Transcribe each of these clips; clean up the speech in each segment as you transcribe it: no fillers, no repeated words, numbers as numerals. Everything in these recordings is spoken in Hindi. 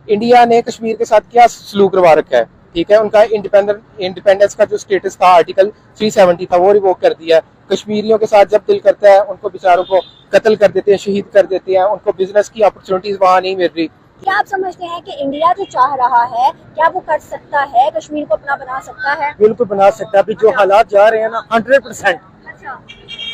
इंडिया ने कश्मीर के साथ क्या सलूक करवा रखा है, ठीक है। उनका इंडिपेंडेंस का जो स्टेटस था आर्टिकल 370 था वो रिवोक कर दिया। कश्मीरियों के साथ जब दिल करता है उनको बेचारों को कत्ल कर देते हैं, शहीद कर देते हैं, उनको बिजनेस की अपॉर्चुनिटीज वहां नहीं मिल रही। क्या आप समझते हैं कि इंडिया जो चाह रहा है क्या वो कर सकता है, कश्मीर को अपना बना सकता है? बिल्कुल बना सकता है। अभी जो हालात जा रहे हैं ना 100%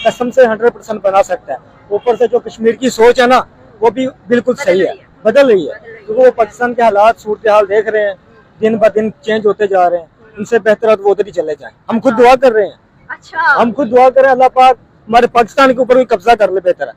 कसम से 100% बना सकता है। ऊपर से जो कश्मीर की सोच है ना वो भी बिल्कुल सही है, बदल रही है। क्योंकि वो पाकिस्तान के हालात सूरत हाल देख रहे हैं, दिन ब दिन चेंज होते जा रहे हैं। उनसे बेहतर है वो उधर ही चले जाएं। हम खुद दुआ कर रहे हैं। अच्छा, हम खुद दुआ करें अल्लाह पाक हमारे पाकिस्तान के ऊपर भी कब्जा कर ले, बेहतर है।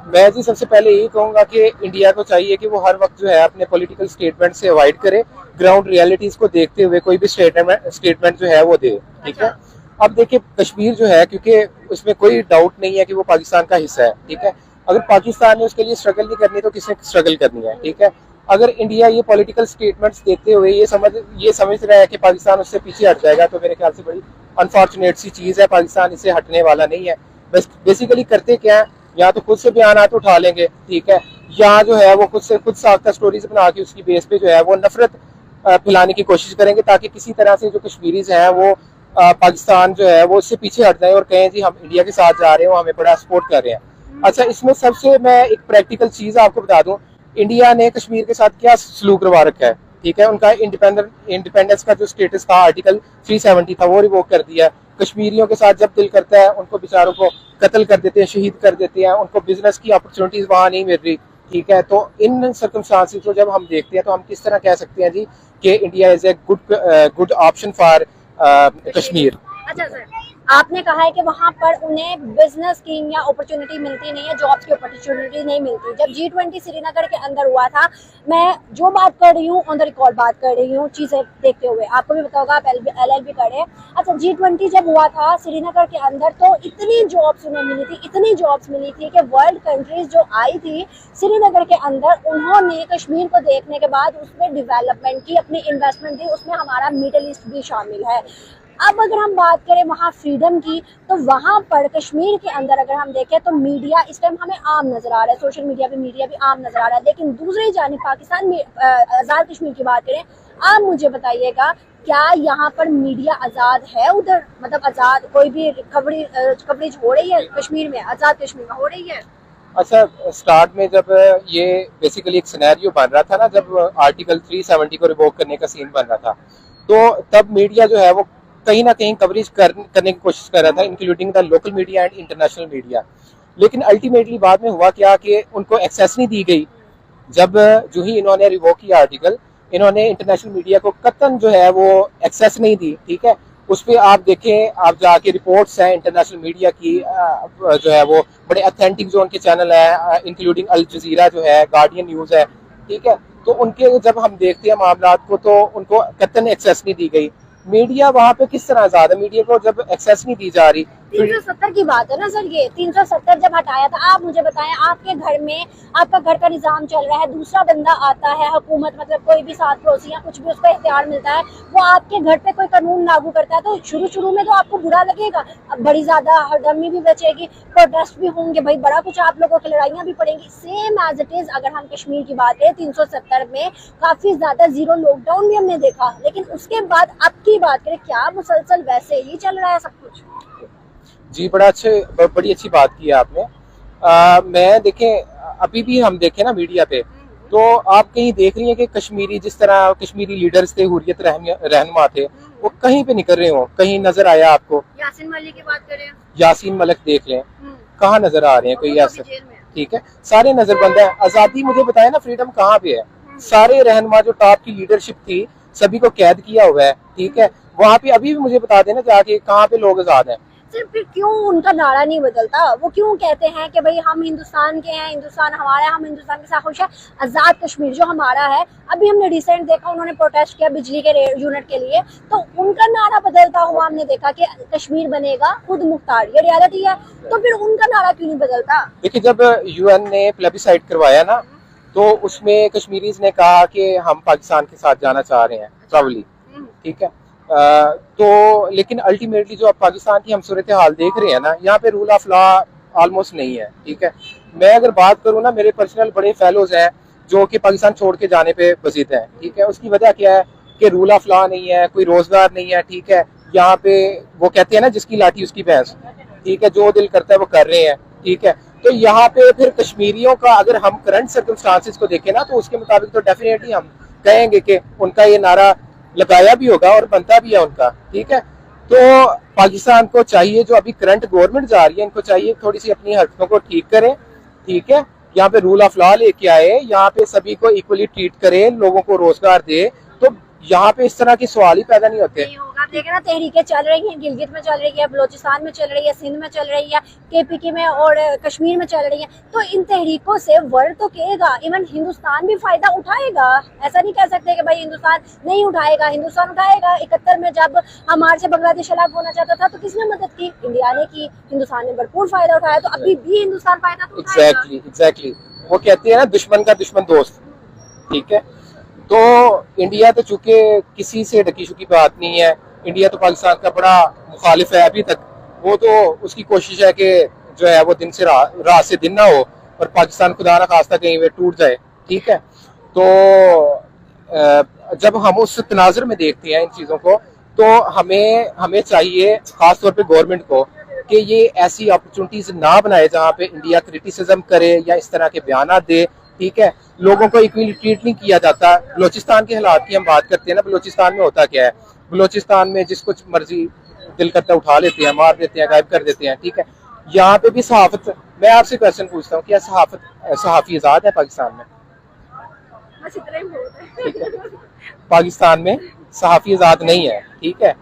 मैं जी सबसे पहले यही कहूंगा कि इंडिया को चाहिए कि वो हर वक्त जो है अपने पॉलिटिकल स्टेटमेंट से अवॉइड करे, ग्राउंड रियलिटीज को देखते हुए कोई भी स्टेटमेंट जो है वो दे, ठीक है। अब देखिए कश्मीर जो है, क्योंकि उसमें कोई डाउट नहीं है कि वो पाकिस्तान का हिस्सा है, ठीक है। अगर पाकिस्तान ने उसके लिए स्ट्रगल नहीं करनी तो किसने स्ट्रगल करनी है, ठीक है। अगर इंडिया ये पॉलिटिकल स्टेटमेंट्स देते हुए ये समझ रहा है कि पाकिस्तान उससे पीछे हट जाएगा तो मेरे ख्याल से बड़ी अनफॉर्चुनेट सी चीज है। पाकिस्तान इससे हटने वाला नहीं है। बस बेसिकली करते क्या है, या तो खुद से बयानात उठा लेंगे, ठीक है, या जो है वो खुद साख्ता स्टोरीज बना के उसकी बेस पे जो है वो नफरत फैलाने की कोशिश करेंगे, ताकि किसी तरह से जो कश्मीरीज हैं वो पाकिस्तान जो है वो उससे पीछे हट जाए और कहें जी हम इंडिया के साथ जा रहे हो, हमें बड़ा सपोर्ट कर रहे हैं। अच्छा, इसमें सबसे मैं एक प्रैक्टिकल चीज आपको बता दूं, इंडिया ने कश्मीर के साथ क्या सलूक करवा रखा है, ठीक है। उनका इंडिपेंडेंस का जो स्टेटस था आर्टिकल 370 था वो रिवोक कर दिया। कश्मीरियों के साथ जब दिल करता है उनको बेचारों को कत्ल कर देते हैं, शहीद कर देते हैं, उनको बिजनेस की अपॉर्चुनिटीज वहां नहीं मिल रही, ठीक है। तो इन सर्कमस्टांसेस को जब हम देखते हैं तो हम किस तरह कह सकते हैं जी कि India is a good option for Kashmir. अच्छा सर, आपने कहा है कि वहाँ पर उन्हें बिजनेस की या अपॉर्चुनिटी मिलती नहीं है, जॉब्स की अपॉर्चुनिटी नहीं मिलती। जब G20 श्रीनगर के अंदर हुआ था, मैं जो बात कर रही हूँ ऑन द रिकॉर्ड बात कर रही हूँ, चीजें देखते हुए आपको भी पता होगा, आप LLB करे। अच्छा, G20 जब हुआ था श्रीनगर के अंदर तो इतनी जॉब्स उन्हें मिली थी, इतनी जॉब्स मिली थी कि वर्ल्ड कंट्रीज जो आई थी श्रीनगर के अंदर, उन्होंने कश्मीर को देखने के बाद उसमें डेवलपमेंट की, अपनी इन्वेस्टमेंट दी, उसमें हमारा मिडिल ईस्ट भी शामिल है। अब अगर हम बात करें वहाँ फ्रीडम की, तो वहाँ पर कश्मीर के अंदर अगर हम देखें तो मीडिया इस टाइम हमें आम नजर आ रहा है, सोशल मीडिया पे मीडिया भी आम नजर आ रहा है। लेकिन दूसरी जानिब पाकिस्तान में आज़ाद कश्मीर की बात करें, आप मुझे बताइएगा क्या यहाँ पर मीडिया आज़ाद है उधर? मतलब आज़ाद कोई भी कवरेज हो रही है कश्मीर में, आज़ाद कश्मीर में हो रही है? अच्छा, स्टार्ट में जब ये बेसिकली एक सिनेरियो बन रहा था ना, जब आर्टिकल 370 को रिवोक करने का सीन बन रहा था, तो तब मीडिया जो है वो कहीं ना कहीं कवरेज करने की कोशिश कर रहा था, including the local media and international media. लेकिन अल्टीमेटली बाद में हुआ क्या कि उनको एक्सेस नहीं दी गई। जब जो ही इन्होंने रिवोक किया आर्टिकल, इन्होंने इंटरनेशनल मीडिया को कतन जो है वो एक्सेस नहीं दी, ठीक है। उस पर आप देखें, आप जाके रिपोर्ट्स हैं इंटरनेशनल मीडिया की, जो है वो बड़े ऑथेंटिक जो उनके चैनल है, इंक्लूडिंग अल जजीरा जो है, गार्डियन न्यूज़ है, ठीक है। तो उनके जब हम देखते हैं मामला को तो उनको कतन एक्सेस नहीं दी गई। मीडिया वहाँ पे किस तरह आजाद है? मीडिया को जब एक्सेस नहीं दी जा रही। 370 की बात है ना सर, ये 370 जब हटाया था, आप मुझे बताएं, आपके घर में आपका घर का निजाम चल रहा है, दूसरा बंदा आता है, हुकूमत मतलब कोई भी साथ पड़ोसी या कुछ भी उसको इख्तियार मिलता है, वो आपके घर पे कोई कानून लागू करता है, तो शुरू में तो आपको बुरा लगेगा, अब बड़ी ज्यादा हरदमी भी बचेगी, प्रोटेस्ट भी होंगे, भाई बड़ा कुछ आप लोगों की लड़ाइयाँ भी पड़ेंगी। सेम एज इट इज अगर हम कश्मीर की बात करें, 370 में काफी ज्यादा जीरो लॉकडाउन भी हमने देखा, लेकिन उसके बाद अब की बात करें, क्या मुसलसल वैसे ही चल रहा है सब कुछ? जी, बड़ी अच्छी बात की है आपने। मैं देखें, अभी भी हम देखें ना मीडिया पे, तो आप कहीं देख रही हैं कि कश्मीरी, जिस तरह कश्मीरी लीडर्स थे, हुर्रियत रहनुमा थे, वो कहीं पे निकल रहे हो? कहीं नजर आया आपको? यासीन मलिक की बात करें, यासीन मलिक देख लें, कहाँ नजर आ रहे हैं कोई ऐसा? ठीक है, सारे नजरबंद है। आजादी मुझे बताया ना, फ्रीडम कहाँ पे है? सारे रहनुमा जो टॉप की लीडरशिप थी सभी को कैद किया हुआ है, ठीक है। वहाँ पे अभी भी मुझे बता देना जाके कहाँ पे लोग आजाद हैं। फिर क्यों उनका नारा नहीं बदलता? वो क्यों कहते हैं कि भाई हम हिंदुस्तान के हैं, हिंदुस्तान हमारा है, हम हिंदुस्तान के साथ खुश है, आजाद कश्मीर जो हमारा है। अभी हमने रिसेंट देखा, उन्होंने प्रोटेस्ट किया बिजली के यूनिट के लिए, तो उनका नारा बदलता हुआ हमने देखा कि कश्मीर बनेगा खुद मुख्तार, ये रियलिटी है, तो फिर उनका नारा क्यों नहीं बदलता? देखिए, जब UN ने प्लेबिसाइट करवाया ना, तो उसमें कश्मीरीज ने कहा कि हम पाकिस्तान के साथ जाना चाह रहे हैं, ट्रैवली, ठीक है। तो लेकिन अल्टीमेटली जो अब पाकिस्तान की हम सूरत हाल देख रहे हैं ना, यहाँ पे रूल ऑफ लॉ ऑलमोस्ट नहीं है, ठीक है। मैं अगर बात करूँ ना, मेरे पर्सनल बड़े फेलोज हैं जो कि पाकिस्तान छोड़ के जाने पे वजीद है, ठीक है। उसकी वजह क्या है कि रूल ऑफ लॉ नहीं है, कोई रोजगार नहीं है, ठीक है। यहाँ पे वो कहते हैं ना, जिसकी लाठी उसकी भैंस, ठीक है, जो दिल करता है वो कर रहे हैं, ठीक है। तो यहाँ पे फिर कश्मीरियों का अगर हम करंट सर्कमस्टांसिस को देखें ना, तो उसके मुताबिक तो डेफिनेटली हम कहेंगे कि उनका ये नारा लगाया भी होगा और बनता भी है उनका, ठीक है। तो पाकिस्तान को चाहिए, जो अभी करंट गवर्नमेंट जा रही है, इनको चाहिए थोड़ी सी अपनी हरकतों को ठीक करें, ठीक है। यहाँ पे रूल ऑफ लॉ लेके आए, यहाँ पे सभी को इक्वली ट्रीट करे, लोगों को रोजगार दे, तो यहाँ पे इस तरह के सवाल ही पैदा नहीं होते। नहीं होगा। आप देखें ना, तहरीकें चल रही हैं, गिलगित में चल रही है, बलोचिस्तान में चल रही है, सिंध में चल रही है, केपीके में और कश्मीर में चल रही है। तो इन तहरीकों से वर्ल्ड तो कहेगा, इवन हिंदुस्तान भी फायदा उठाएगा। ऐसा नहीं कह सकते कि भाई हिंदुस्तान नहीं उठाएगा, हिंदुस्तान उठाएगा। 71 में जब हमारे से बांग्लादेश अलग होना चाहता था तो किसने मदद की? इंडिया ने की। हिंदुस्तान ने भरपूर फायदा उठाया, तो अभी भी हिंदुस्तान फायदा तो उठाएगा। एग्जैक्टली वो कहते हैं ना, दुश्मन का दुश्मन दोस्त, ठीक है। तो इंडिया तो चूंकि किसी से ढकी छुकी बात नहीं है, इंडिया तो पाकिस्तान का बड़ा मुखालिफ है अभी तक। वो तो उसकी कोशिश है कि जो है वो दिन से रात से दिन ना हो और पाकिस्तान खुदा ना खास्ता कहीं वे टूट जाए, ठीक है। तो जब हम उस तनाजुर में देखते हैं इन चीज़ों को, तो हमें चाहिए खास तौर पे गवर्नमेंट को कि ये ऐसी अपॉर्चुनिटीज ना बनाए जहाँ पे इंडिया क्रिटिसिज्म करे या इस तरह के बयान दे, ठीक है। लोगों को इक्वली ट्रीट नहीं किया जाता। बलोचिस्तान के हालात की हम बात करते हैं ना, बलोचिस्तान में होता क्या है, बलोचिस्तान में जिसको मर्जी दिल करता उठा लेते हैं, मार देते हैं, गायब कर देते हैं, ठीक है। यहाँ पे भी सहाफत, मैं आपसे क्वेश्चन पूछता हूँ, क्या सहाफी आजाद है पाकिस्तान में? बस इतना ही बहुत है। ठीक है, पाकिस्तान में सहाफी आजाद नहीं है, ठीक है।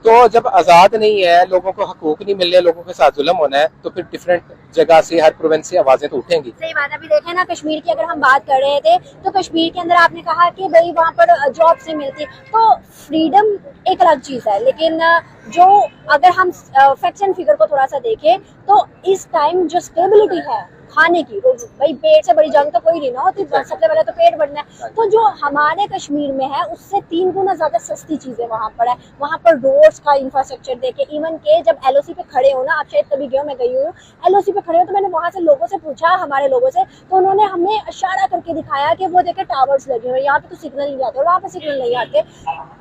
तो जब आजाद नहीं है, लोगों को हकूक नहीं मिल रहे, लोगों के साथ जुल्म होना है, तो फिर डिफरेंट जगह से, हर प्रोविंस से आवाजें तो उठेंगी। सही बात है। अभी देखें ना, कश्मीर की अगर हम बात कर रहे थे, तो कश्मीर के अंदर आपने कहा कि भाई वहाँ पर जॉब से मिलती, तो फ्रीडम एक अलग चीज है, लेकिन जो अगर हम फैक्ट्स एंड फिगर को थोड़ा सा देखें, तो इस टाइम जो स्टेबिलिटी है खाने की, तो भाई पेट से बड़ी जंग तो कोई नहीं ना होती, सबसे पहले तो पेट भरना है। तो जो हमारे कश्मीर में है, उससे 3 गुना ज्यादा सस्ती चीजें वहाँ पर है। वहाँ पर रोड्स का इंफ्रास्ट्रक्चर देखे, इवन के जब एलओसी पे खड़े हो ना, आप शायद कभी गए हो, मैं गई हूँ, एलओसी पे खड़े हो, तो मैंने वहाँ से लोगों से पूछा, हमारे लोगों से, तो उन्होंने हमें इशारा करके दिखाया कि वो देखे टावर्स लगे हुए, यहाँ पे तो सिग्नल नहीं आते, वहाँ पे सिग्नल नहीं आते,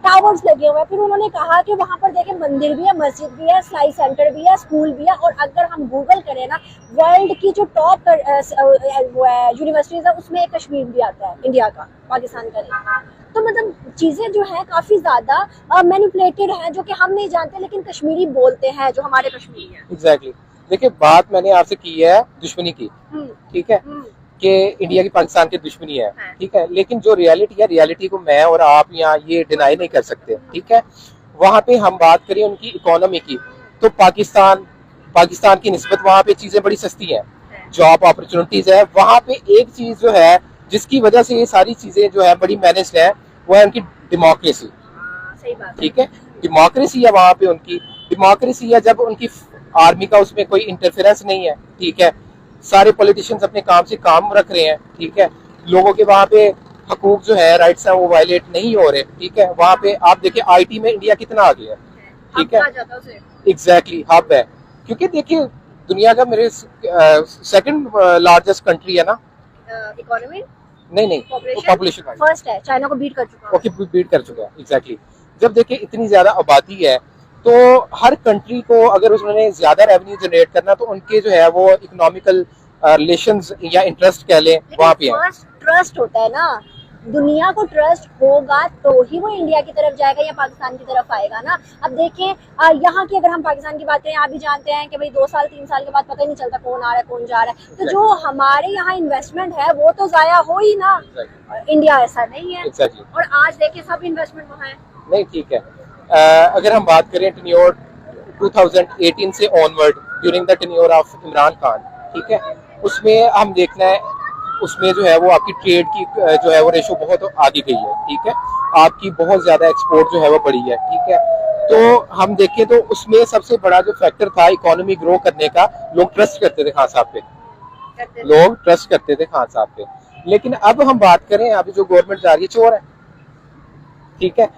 टावर्स लगे हुए हैं। फिर उन्होंने कहा कि वहाँ पर देखे मंदिर भी है, मस्जिद भी है, सिलाई सेंटर भी है, स्कूल भी है, और अगर हम गूगल करें ना, वर्ल्ड की जो टॉप यूनिवर्सिटीज है, उसमें कश्मीर भी आता है, इंडिया का, पाकिस्तान का नहीं। तो मतलब चीजें जो है काफी ज्यादा मैनिपुलेटेड हैं, जो कि हम नहीं जानते, लेकिन कश्मीरी बोलते हैं, जो हमारे कश्मीरी हैं। एग्जैक्टली। देखिए, बात मैंने आपसे की है दुश्मनी की, ठीक है, कि इंडिया की पाकिस्तान की दुश्मनी है, ठीक है। लेकिन जो रियलिटी है, रियलिटी को मैं और आप यहाँ ये डिनाई नहीं कर सकते, ठीक है। वहाँ पे हम बात करें उनकी इकोनॉमी की, तो पाकिस्तान की निस्बत वहाँ पे चीजें बड़ी सस्ती हैं, जॉब अपॉर्चुनिटीज है वहाँ पे। एक चीज जो है जिसकी वजह से ये सारी चीजें जो है बड़ी मैनेज्ड है, वो है उनकी डेमोक्रेसी, सही बात, ठीक है। डेमोक्रेसी है वहाँ पे, उनकी डेमोक्रेसी है जब उनकी आर्मी का उसमें कोई इंटरफेरेंस नहीं है, ठीक है। सारे पॉलिटिशियंस अपने काम से काम रख रहे हैं, ठीक है। लोगों के वहाँ पे हकूक जो है, राइट्स हैं, वो वायलेट नहीं हो रहे, ठीक है। वहाँ पे आप देखिए आईटी में इंडिया कितना आगे है, ठीक है। एग्जैक्टली हब है, क्योंकि देखिए दुनिया का मेरे सेकंड लार्जेस्ट कंट्री है ना, इकोनॉमी नहीं पॉपुलेशन फर्स्ट है, चाइना को बीट कर चुका है। ओके, बीट कर चुका है, एग्जैक्टली। जब देखिए इतनी ज्यादा आबादी है, तो हर कंट्री को अगर उसने ज्यादा रेवेन्यू जनरेट करना, तो उनके जो है वो इकोनॉमिकल रिलेशंस या इंटरेस्ट कह लें वहाँ पे है। ट्रस्ट होता है ना, दुनिया को ट्रस्ट होगा तो ही वो इंडिया की तरफ जाएगा या पाकिस्तान की तरफ आएगा ना। अब देखें, यहाँ की अगर हम पाकिस्तान की बात करें, आप भी जानते हैं कि भाई 2 साल 3 साल के बाद पता ही नहीं चलता कौन आ रहा है कौन जा रहा है। तो जो हमारे यहाँ इन्वेस्टमेंट है वो तो जाया हो ही ना। इंडिया ऐसा नहीं है, और आज देखिए सब इन्वेस्टमेंट वहाँ है। नहीं, ठीक है। अगर हम बात करें टेन्योर 2018 से onward, during the tenure of Imran Khan, ठीक है, उसमें हम देखना है, उसमें जो है वो आपकी ट्रेड की जो है वो रेशो बहुत आगे गई है, ठीक है। आपकी बहुत ज्यादा एक्सपोर्ट जो है वो बढ़ी है, ठीक है। तो हम देखें तो उसमें सबसे बड़ा जो फैक्टर था इकोनॉमी ग्रो करने का, लोग ट्रस्ट करते थे खान साहब पे, लोग ट्रस्ट करते थे खान साहब पे। लेकिन अब हम बात करें, अभी जो गवर्नमेंट जा रही है चोर है, ठीक है।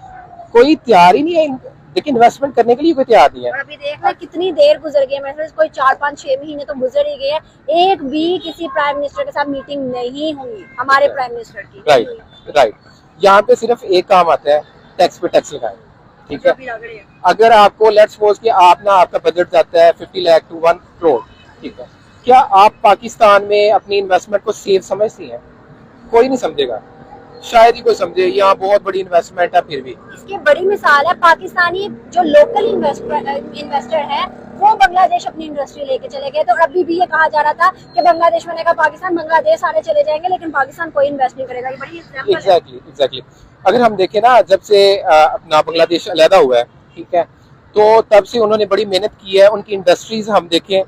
कोई तैयार ही नहीं है लेकिन इन्वेस्टमेंट करने के लिए कोई तैयार नहीं है। और अभी देख ले कितनी देर गुजर गई है, मेरे कोई 4-5-6 महीने तो गुजर ही गए हैं, एक भी किसी प्राइम मिनिस्टर के साथ मीटिंग नहीं हुई हमारे प्राइम मिनिस्टर की। राइट। यहाँ पे सिर्फ एक काम आता है, टैक्स पे टैक्स लगाए, ठीक है। अगर आपको लेट्स सपोज कि आपका बजट जाता है 50 लाख टू 1 करोड़, ठीक है, क्या आप पाकिस्तान में अपनी इन्वेस्टमेंट को सेफ समझती हैं? कोई नहीं समझेगा, शायद ही कोई समझे। यहाँ बहुत बड़ी इन्वेस्टमेंट है, फिर भी इसकी बड़ी मिसाल है पाकिस्तानी जो लोकल इन्वेस्टर है वो बांग्लादेश अपनी इंडस्ट्री लेके चले गए। तो अभी भी ये कहा जा रहा था कि बांग्लादेश मैंने कहा पाकिस्तान बांग्लादेश सारे चले जाएंगे लेकिन पाकिस्तान कोई इन्वेस्ट नहीं करेगा। ये बड़ी एग्जैक्टली। अगर हम देखें ना, जब से अपना बांग्लादेश अलहदा हुआ है, ठीक है, तो तब से उन्होंने बड़ी मेहनत की है। उनकी इंडस्ट्रीज हम देखें,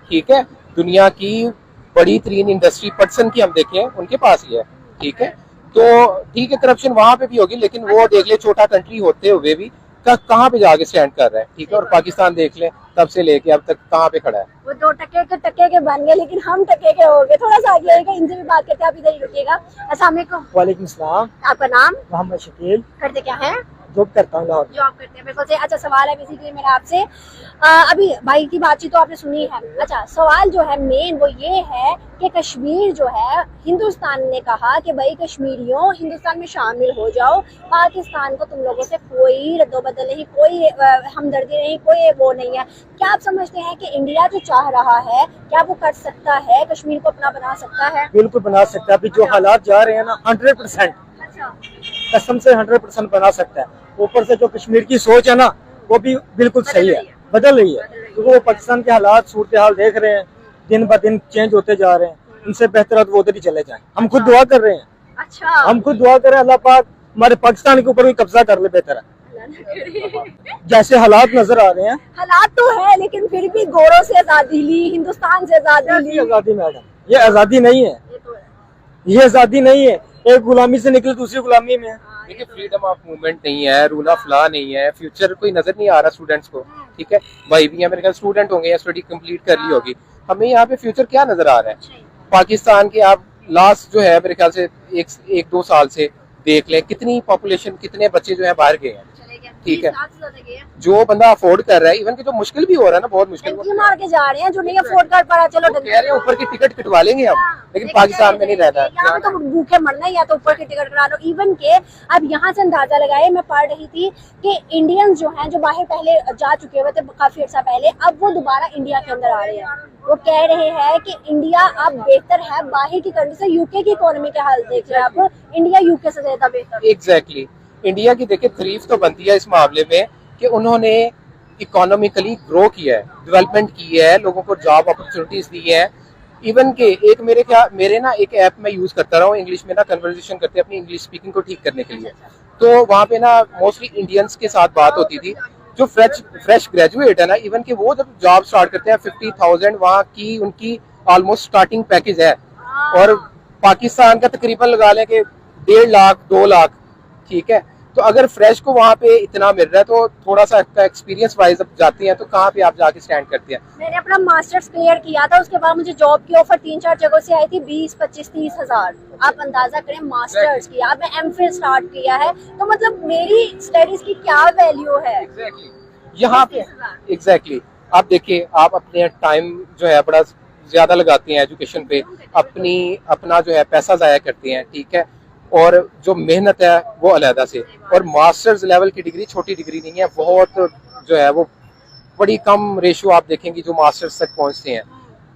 ठीक है, दुनिया की बड़ी तरीन इंडस्ट्री पर्सन की हम देखें उनके पास ही है, ठीक है। तो ठीक है, करप्शन वहां पे भी होगी, लेकिन वो देख ले छोटा कंट्री होते हुए भी कहाँ पे जाके स्टैंड कर रहा है, ठीक है। और पाकिस्तान देख ले तब से लेके अब तक कहाँ पे खड़ा है। वो 2 टके के बन गए लेकिन हम टके के हो गए। थोड़ा सा आगे आएगा, इनसे भी बात करते हैं, आप इधर ही रुकिएगा। अस्सलाम वालेकुम। वालेकुम सलाम। आपका नाम? मोहम्मद शकील। करते क्या है? जॉब करता हूँ लाहौर। जॉब करते हैं, बिल्कुल से। अच्छा, सवाल है बेसिकली मेरा आपसे, अभी भाई की बातचीत तो आपने सुनी है। अच्छा, सवाल जो है मेन वो ये है कि कश्मीर जो है, हिंदुस्तान ने कहा कि भाई कश्मीरियों हिंदुस्तान में शामिल हो जाओ, पाकिस्तान को तुम लोगों से कोई रद्दोबदल नहीं, कोई हमदर्दी नहीं, कोई वो नहीं है। क्या आप समझते हैं कि इंडिया जो चाह रहा है क्या वो कर सकता है, कश्मीर को अपना बना सकता है? बिल्कुल बना सकता है। अभी जो हालात जा रहे हैं ना, 100% कसम से 100% बना सकता है। ऊपर से जो कश्मीर की सोच है ना, वो भी बिल्कुल सही है, बदल रही है। क्योंकि वो पाकिस्तान के हालात सूरत हाल देख रहे हैं, दिन ब दिन चेंज होते जा रहे हैं। उनसे बेहतर वो उधर ही चले जाएं। हम खुद दुआ कर रहे हैं। अच्छा, हम खुद दुआ कर रहे हैं अल्लाह पाक हमारे पाकिस्तान के ऊपर भी कब्जा कर ले, बेहतर है। जैसे हालात नजर आ रहे हैं, हालात तो है लेकिन फिर भी गोरों से आजादी ली, हिंदुस्तान से आजादी ली। आजादी मैडम, ये आजादी नहीं है, ये आजादी नहीं है। एक गुलामी से निकले दूसरी गुलामी में। देखिए, फ्रीडम ऑफ मूवमेंट नहीं है, रूल ऑफ लॉ नहीं है, फ्यूचर कोई नजर नहीं आ रहा स्टूडेंट्स को, ठीक है। भाई भी मेरे ख्याल स्टूडेंट होंगे या स्टडी कंप्लीट कर ली होगी, हमें यहाँ पे फ्यूचर क्या नजर आ रहा है? पाकिस्तान के आप लास्ट जो है मेरे ख्याल से 1-2 साल से देख लें, कितनी पॉपुलेशन, कितने बच्चे जो है बाहर गए हैं, ठीक है। जो बंदा अफोर्ड कर रहा है, इवन कि जो मुश्किल भी हो रहा है ना, बहुत मुश्किल मार के जा रहे हैं, जो नहीं अफोर्ड कर पा रहा, चलो कह रहे हैं ऊपर की टिकट कटवा लेंगे हम, लेकिन पाकिस्तान में नहीं रहना है। यहाँ तो भूखे मरना है, या तो ऊपर की टिकट करा लो। इवन के अब यहाँ से अंदाजा लगाए, मैं पढ़ रही थी कि इंडियंस जो हैं, जो बाहर पहले जा चुके हुए थे काफी अर्सा पहले, अब वो दोबारा इंडिया के अंदर आ रहे हैं। वो कह रहे हैं कि इंडिया अब बेहतर है बाहर की कंट्री से। यूके की इकोनॉमी के हाल देख रहे हैं आप, इंडिया यूके से ज्यादा बेहतर। एग्जैक्टली। इंडिया की देखिए तारीफ तो बनती है इस मामले में कि उन्होंने इकोनॉमिकली ग्रो किया है, डेवलपमेंट की है, लोगों को जॉब अपॉर्चुनिटीज दी है। इवन के एक मेरे ना एक ऐप में यूज करता रहा हूँ, इंग्लिश में ना कन्वर्सेशन करते हैं अपनी इंग्लिश स्पीकिंग को ठीक करने के लिए। तो वहाँ पे ना मोस्टली इंडियंस के साथ बात होती थी जो फ्रेश ग्रेजुएट है ना, इवन के वो जब जॉब स्टार्ट करते हैं 50,000 वहाँ की उनकी ऑलमोस्ट स्टार्टिंग पैकेज है। और पाकिस्तान का तकरीबन लगा लें कि 1.5 लाख 2 लाख, ठीक है। तो अगर फ्रेश को वहाँ पे इतना मिल रहा है तो थोड़ा सा एक्सपीरियंस वाइज अब जाते हैं तो कहाँ पे आप जाके स्टैंड करते हैं? मैंने अपना मास्टर्स क्लियर किया था, उसके बाद मुझे जॉब की ऑफर 3-4 जगहों से आई थी, 20, 25, 30 हजार। आप अंदाजा करें, मास्टर्स किया, मैं एमफिल स्टार्ट किया है, तो मतलब मेरी स्टडीज की क्या वैल्यू है? यहाँ पे एग्जैक्टली आप देखिए, आप अपने टाइम जो है बड़ा ज्यादा लगाते हैं एजुकेशन पे, अपना जो है पैसा जाया करते हैं, ठीक है। और जो मेहनत है वो अलहदा से, और मास्टर्स लेवल की डिग्री छोटी डिग्री नहीं है, बहुत जो है वो बड़ी कम रेशियो आप देखेंगे जो मास्टर्स तक पहुंचते हैं।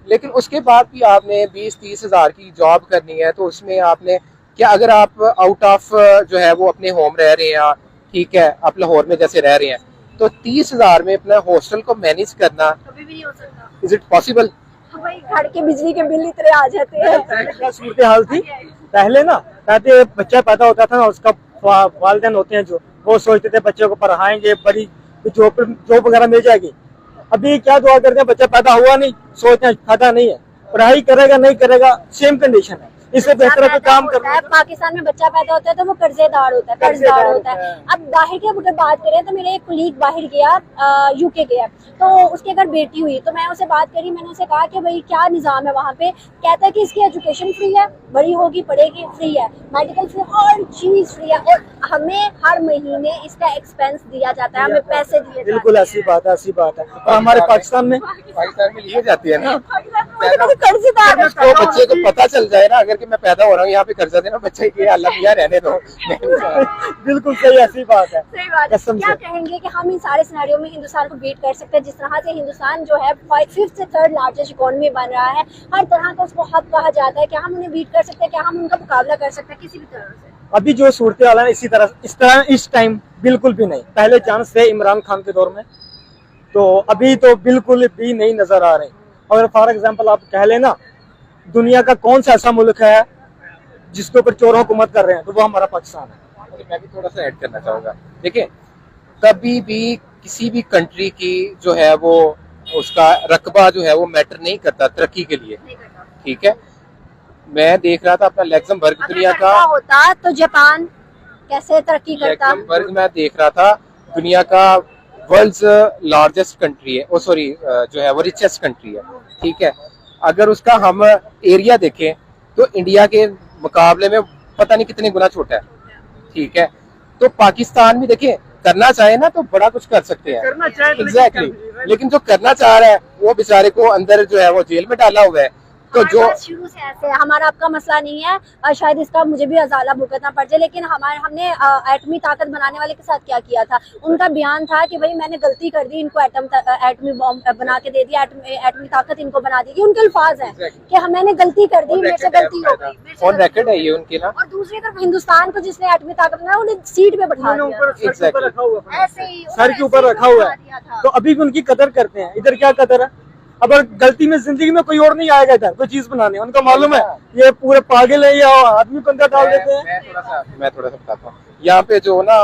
लेकिन उसके बाद भी आपने 20-30 हजार की जॉब करनी है, तो उसमें आपने क्या, अगर आप आउट ऑफ जो है वो अपने होम रह रहे हैं, ठीक है, आप लाहौर में जैसे रह रहे हैं, तो 30 हजार में अपना हॉस्टल को मैनेज करना कभी भी नहीं हो सकता। Is it possible? भाई घर के बिजली के बिल इतने आ जाते हैं। क्या सूरत हाल थी पहले ना, कहते बच्चा पैदा होता था ना, उसका वालिदैन होते हैं जो, वो सोचते थे बच्चे को पढ़ाएंगे, बड़ी जॉब वगैरह मिल जाएगी। अभी क्या दुआ करते हैं, बच्चा पैदा हुआ नहीं, सोचते हैं फायदा नहीं है, पढ़ाई करेगा नहीं करेगा सेम कंडीशन है, इससे बेहतर है काम करना है। पाकिस्तान में बच्चा पैदा होता है तो वो कर्जदार होता है। अब बाहर की अगर बात करें तो मेरे एक कुलीग बाहर गया, यूके गया, तो उसके घर बेटी हुई, तो मैं उसे बात करी, मैंने उसे कहा कि भाई क्या निज़ाम है वहाँ पे? कहता है कि इसकी एजुकेशन फ्री है, बड़ी होगी पढ़ेगी फ्री है, मेडिकल फ्री, हर चीज फ्री है। और हमें हर महीने इसका एक्सपेंस दिया जाता है, हमें पैसे दिए जाते बिल्कुल हैं। ऐसी बात है, ऐसी बात है। और हमारे पाकिस्तान में लिए जाती है ना, कर्जदार है। तो बच्चे को पता चल जाए ना अगर कि मैं पैदा हो रहा हूँ यहाँ पे कर्जा देना, बच्चे के अल्लाह भैया रहने दो। बिल्कुल सही, ऐसी बात है। सही बात है। कसम क्या से। कहेंगे कि हम इन सारे सिनेरियो में हिंदुस्तान को बीट कर सकते हैं? जिस तरह से हिंदुस्तान जो है 5th से 3rd लार्जेस्ट इकोनॉमी बन रहा है, हर तरह का उसको हब कहा जाता है, क्या हम उन्हें बीट कर सकते हैं? क्या हम उनका मुकाबला कर सकते हैं किसी भी तरह से? अभी जो सूरत हाल है इस टाइम बिल्कुल भी नहीं। पहले चांस थे इमरान खान के दौर में, तो अभी तो बिल्कुल भी नहीं नजर आ रहे। अगर फॉर एग्जांपल आप कह लेना दुनिया का कौन सा ऐसा मुल्क है जिसके ऊपर चोर हुकूमत कर रहे हैं, तो वो हमारा पाकिस्तान है। मैं भी थोड़ा सा ऐड करना चाहूंगा। देखिए, कभी भी किसी भी कंट्री की जो है वो उसका रकबा जो है वो मैटर नहीं करता तरक्की के लिए, ठीक है। मैं देख रहा था अपना लग्जमबर्ग दुनिया का होता तो जापान कैसे तरक्की करता? लग्जमबर्ग मैं देख रहा था दुनिया का वर्ल्ड्स लार्जेस्ट कंट्री है, जो है वो रिचेस्ट कंट्री है, ठीक है। अगर उसका हम एरिया देखें तो इंडिया के मुकाबले में पता नहीं कितने गुना छोटा है, ठीक है। तो पाकिस्तान भी देखिए करना चाहे ना तो बड़ा कुछ कर सकते हैं, एग्जैक्टली। लेकिन जो करना चाह रहा है वो बेचारे को अंदर जो है वो जेल में डाला हुआ है। तो जो शुरू से ऐसे है, हमारा आपका मसला नहीं है और शायद इसका मुझे भी अजाला भुगतना पड़ जाए, लेकिन हमने एटमी ताकत बनाने वाले के साथ क्या किया था? उनका बयान था कि भाई मैंने गलती कर दी, इनको एटमी बॉम्ब बना के दे दिया, एटमी ताकत इनको बना दी। उनके अल्फाज हैं कि मैंने गलती कर दी, मेरे से गलती हो गई। ऑन रिकॉर्ड है ये उनकी ना। और दूसरी तरफ हिंदुस्तान को जिसने एटमी ताकत बनाया उन्हें सीट पे बैठा दिया, ऐसे ही सर के ऊपर रखा हुआ है, तो अभी भी उनकी कदर करते हैं। इधर क्या कदर है? अब गलती में जिंदगी में कोई और नहीं आएगा इधर कोई चीज बनाने, उनको मालूम है ये पूरे पागल है, या आदमी पंगा डाल देते हैं। मैं थोड़ा सा बताता हूँ। यहाँ पे जो ना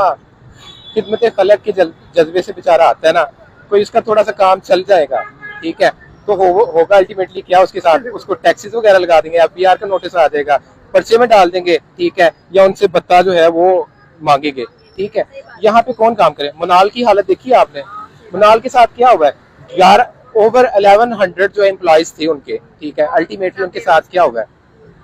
खिदमत खलक के जज्बे से बेचारा आता है ना, कोई उसका थोड़ा सा काम चल जाएगा, ठीक है। तो होगा अल्टीमेटली क्या, उसके साथ उसको टैक्सेस वगैरह लगा देंगे, FBR का नोटिस आ जाएगा, पर्चे में डाल देंगे, ठीक है, या उनसे भत्ता जो है वो मांगेंगे, ठीक है। यहाँ पे कौन काम करे? मनाल की हालत देखी आपने? मनाल के साथ क्या हुआ है? ओवर 1100 जो एम्प्लॉइज थे उनके, ठीक है, अल्टीमेटली उनके साथ क्या हुआ है,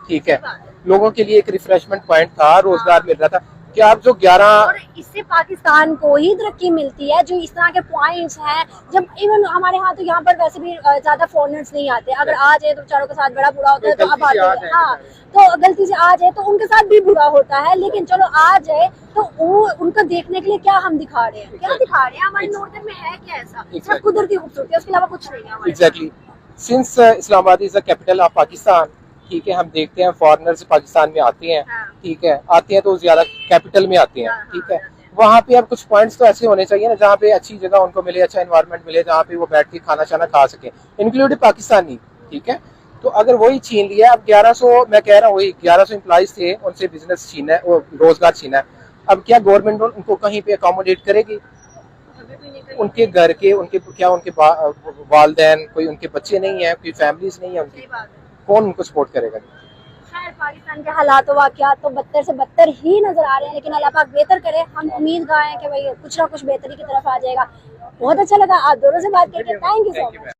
ठीक है। लोगों के लिए एक रिफ्रेशमेंट पॉइंट था, रोजगार मिल रहा था। क्या आप जो 11 और इससे पाकिस्तान को ही तरक्की मिलती है, जो इस तरह के पॉइंट्स हैं। जब इवन हमारे यहाँ तो यहाँ पर वैसे भी ज्यादा फॉरेनर्स नहीं आते, अगर आ जाए तो बेचारों के साथ बड़ा बुरा होता है, तो अब आते हैं, हाँ, तो गलती से आ जाए तो उनके साथ भी बुरा होता है। लेकिन चलो आ जाए तो वो उनको देखने के लिए क्या हम दिखा रहे हैं, क्या दिखा रहे हैं? हमारे नॉर्दर्न में है क्या ऐसा? सिर्फ कुदरती खूबसूरती, उसके अलावा कुछ नहीं है। Exactly. Since Islamabad is the capital of Pakistan, ठीक है, हम देखते हैं फॉरेनर्स पाकिस्तान में आते हैं, ठीक है, आते हैं तो ज्यादा कैपिटल में आते हैं, ठीक है। वहाँ पे अब कुछ पॉइंट्स तो ऐसे होने चाहिए ना जहाँ पे अच्छी जगह उनको मिले, अच्छा एनवायरनमेंट मिले, जहाँ पे वो बैठ के खाना शाना खा सके, इंक्लूडिंग पाकिस्तानी, ठीक है। तो अगर वही छीन लिया, अब 1100, मैं कह रहा हूँ वही 1100 एम्प्लॉइज थे, उनसे बिजनेस छीना है, रोजगार छीना है। अब क्या गवर्नमेंट उनको कहीं पे अकोमोडेट करेगी? उनके घर के उनके वालदैन, कोई उनके बच्चे नहीं है, कोई फैमिलीज नहीं है उनकी, कौन उनको सपोर्ट करेगा? खैर, पाकिस्तान के हालात वाकयात तो बदतर से बदतर ही नजर आ रहे हैं, लेकिन अल्लाह पाक बेहतर करे। हम उम्मीद गाएं कि भाई कुछ ना कुछ बेहतरी की तरफ आ जाएगा। बहुत अच्छा लगा आप दोनों से बात करके, थैंक यू सो मच।